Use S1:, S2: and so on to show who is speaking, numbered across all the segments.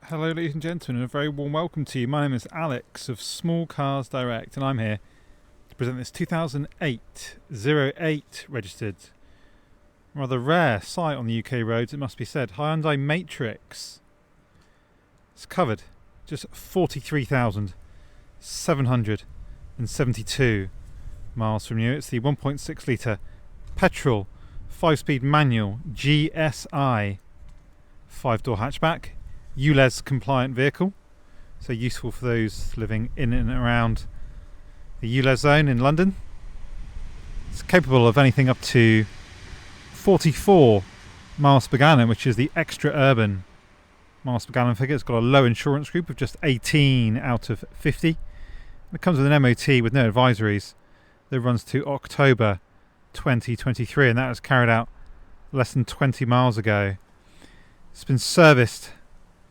S1: Hello ladies and gentlemen, and a very warm welcome to you. My name is Alex of Small Cars Direct, and I'm here to present this 2008 08 registered, rather rare sight on the UK roads, it must be said, Hyundai Matrix. It's covered just 43,772 miles from new. It's the 1.6 litre petrol 5-speed manual GSI 5-door hatchback. ULEZ compliant vehicle, so useful for those living in and around the ULEZ zone in London. It's capable of anything up to 44 miles per gallon, which is the extra urban miles per gallon figure. It's got a low insurance group of just 18 out of 50. It comes with an MOT with no advisories that runs to October 2023, and that was carried out less than 20 miles ago. It's been serviced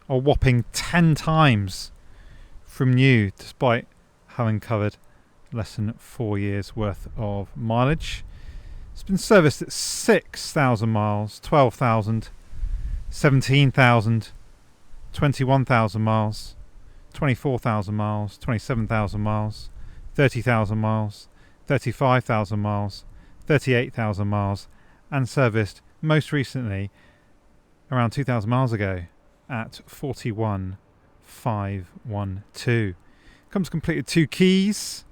S1: a whopping 10 times from new, despite having covered less than 4 years worth of mileage. It's been serviced at 6,000 miles, 12,000, 17,000, 21,000 miles, 24,000 miles, 27,000 miles, 30,000 miles, 35,000 miles, 38,000 miles, and serviced most recently around 2,000 miles ago at 41,512. Comes complete with 2 keys.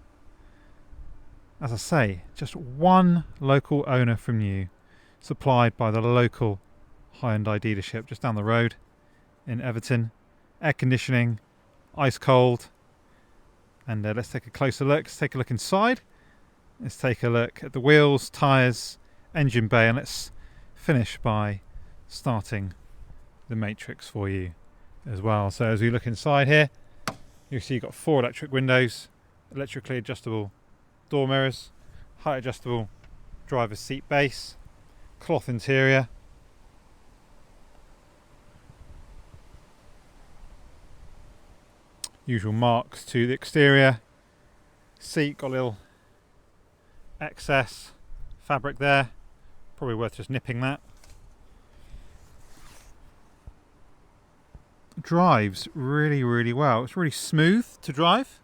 S1: As I say, just one local owner from new, supplied by the local Hyundai dealership just down the road in Everton. Air conditioning, ice cold. And let's take a closer look. Let's take a look inside. Let's take a look at the wheels, tyres, engine bay, and let's finish by starting the Matrix for you as well. So as we look inside here, you see you've got 4 electric windows, electrically adjustable door mirrors, height adjustable driver's seat base, cloth interior, usual marks to the exterior seat, got a little excess fabric there, probably worth just nipping that. Drives really well. It's really smooth to drive.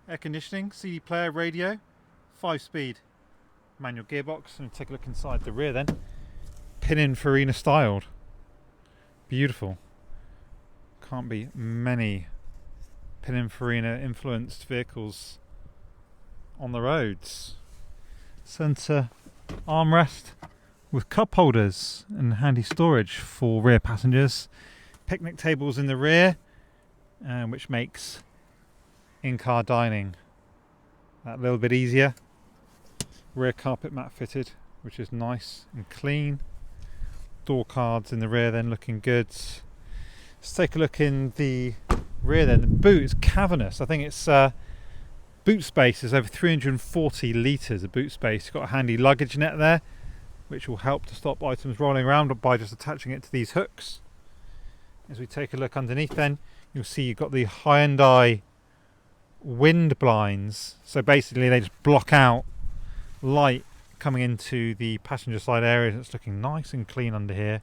S1: Air conditioning, CD player, radio, 5-speed manual gearbox. And take a look inside the rear then. Pininfarina styled. Beautiful. Can't be many Pininfarina influenced vehicles on the roads. Centre armrest with cup holders and handy storage for rear passengers. Picnic tables in the rear, which makes in-car dining that little bit easier. Rear carpet mat fitted, which is nice and clean. Door cards in the rear then looking good. Let's take a look in the rear then. The boot is cavernous. I think it's boot space is over 340 litres of boot space. You've got a handy luggage net there, which will help to stop items rolling around by just attaching it to these hooks. As we take a look underneath then, you'll see you've got the Hyundai wind blinds. So basically they just block out light coming into the passenger side area. It's looking nice and clean under here.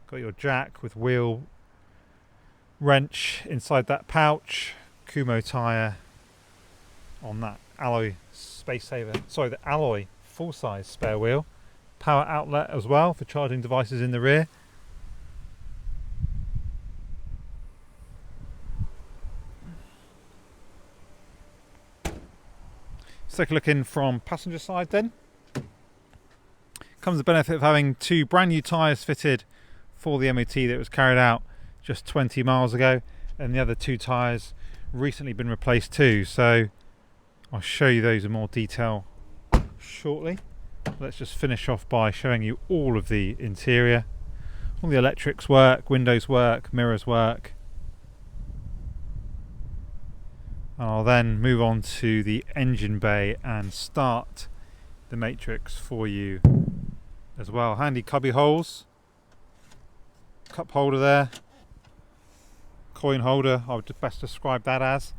S1: Got your jack with wheel wrench inside that pouch. Kumo tyre on that alloy space saver. Sorry, the alloy full-size spare wheel. Power outlet as well for charging devices in the rear. Let's take a look in from passenger side then. Comes the benefit of having 2 brand new tyres fitted for the MOT that was carried out just 20 miles ago, and the other 2 tyres recently been replaced too. So I'll show you those in more detail shortly. Let's just finish off by showing you all of the interior. All the electrics work, windows work, mirrors work. I'll then move on to the engine bay and start the Matrix for you as well. Handy cubby holes, cup holder there, coin holder, I would best describe that as.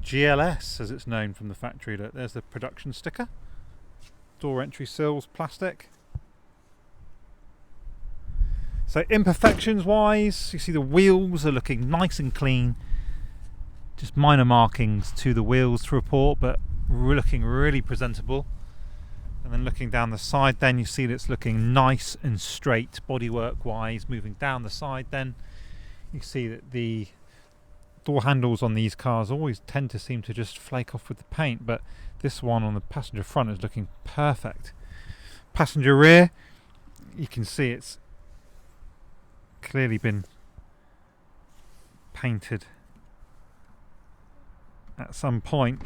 S1: GLS as it's known from the factory. Look, there's the production sticker. Door entry sills, plastic. So imperfections wise, you see the wheels are looking nice and clean. Just minor markings to the wheels to report, but looking really presentable. And then looking down the side, then you see that it's looking nice and straight bodywork wise. Moving down the side, then you see that the door handles on these cars always tend to seem to just flake off with the paint, but this one on the passenger front is looking perfect. Passenger rear, you can see it's clearly been painted at some point,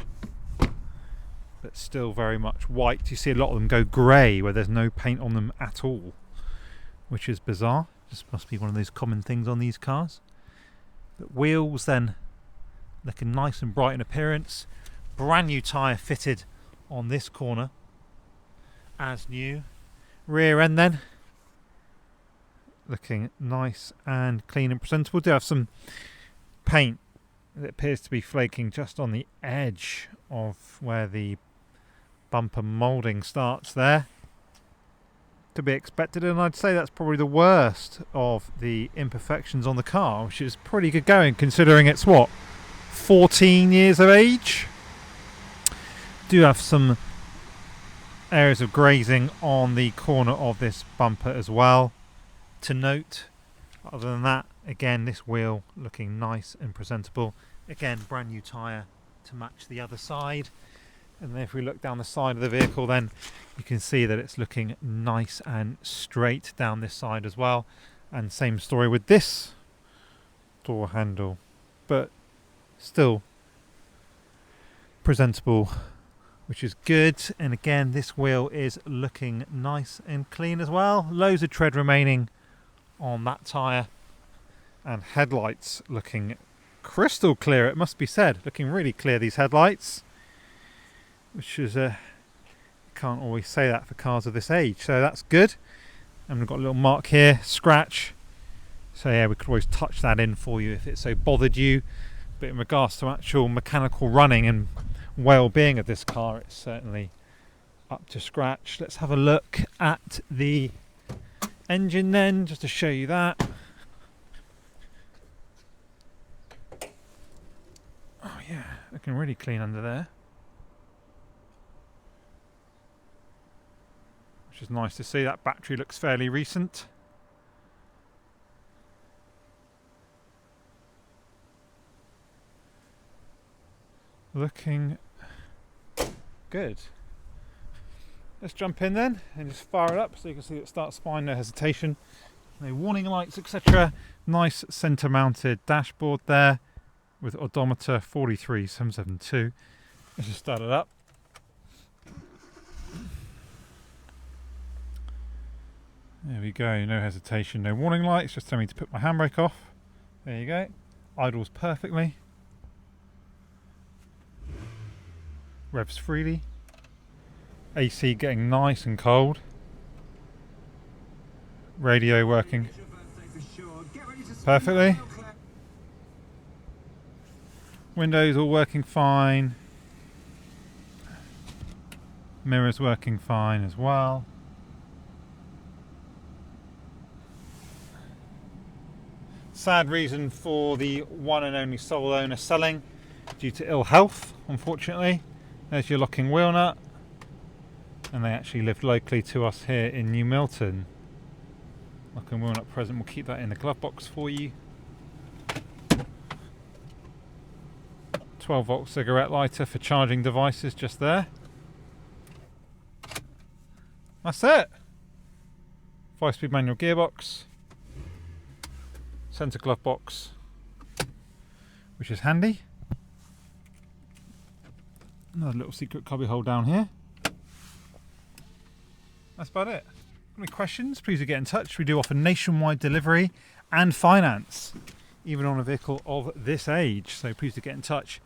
S1: but still very much white. You see a lot of them go grey where there's no paint on them at all, which is bizarre. This must be one of those common things on these cars. But wheels then looking nice and bright in appearance. Brand new tyre fitted on this corner as new. Rear end then looking nice and clean and presentable. Do have some paint that appears to be flaking just on the edge of where the bumper moulding starts there. To be expected, and I'd say that's probably the worst of the imperfections on the car, which is pretty good going considering it's what, 14 years of age. Do have some areas of grazing on the corner of this bumper as well to note. Other than that, again, this wheel looking nice and presentable. Again, brand new tyre to match the other side. And then if we look down the side of the vehicle, then you can see that it's looking nice and straight down this side as well. And same story with this door handle, but still presentable, which is good. And again, this wheel is looking nice and clean as well. Loads of tread remaining on that tyre, and headlights looking crystal clear, it must be said. Looking really clear, these headlights, which is can't always say that for cars of this age, so that's good. And we've got a little mark here, scratch, so yeah, we could always touch that in for you if it so bothered you. But in regards to actual mechanical running and well-being of this car, it's certainly up to scratch. Let's have a look at the engine then, just to show you that. Oh yeah, looking really clean under there, which is nice to see. That battery looks fairly recent. Looking good. Let's jump in then and just fire it up so you can see it starts fine, no hesitation, no warning lights, etc. Nice centre mounted dashboard there with odometer 43772. Let's just start it up. There we go, no hesitation, no warning lights, just telling me to put my handbrake off. There you go, idles perfectly. Revs freely. AC getting nice and cold. Radio working perfectly. Windows all working fine. Mirrors working fine as well. Sad reason for the one and only sole owner selling, due to ill health, unfortunately. There's your locking wheel nut, and they actually lived locally to us here in New Milton. Locking wheel nut present, we'll keep that in the glove box for you. 12-volt cigarette lighter for charging devices just there. That's it. 5-speed manual gearbox. Centre glove box, which is handy. Another little secret cubby hole down here. That's about it. Any questions, please do get in touch. We do offer nationwide delivery and finance, even on a vehicle of this age. So please do get in touch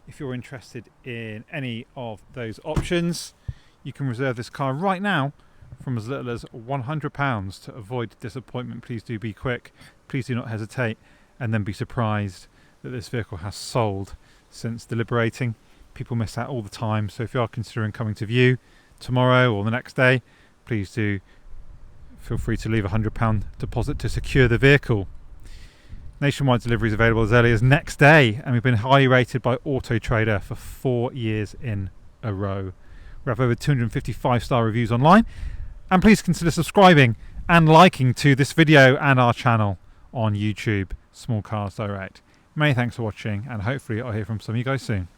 S1: if you're interested in any of those options. You can reserve this car right now from as little as £100 to avoid disappointment. Please do be quick. Please do not hesitate, and then be surprised that this vehicle has sold since deliberating. People miss out all the time, so if you are considering coming to view tomorrow or the next day, please do feel free to leave a £100 deposit to secure the vehicle. Nationwide delivery is available as early as next day, and we've been highly rated by Auto Trader for 4 years in a row. We have over 250 5-star reviews online, and please consider subscribing and liking to this video and our channel on YouTube, Small Cars Direct. Many thanks for watching, and hopefully I'll hear from some of you guys soon.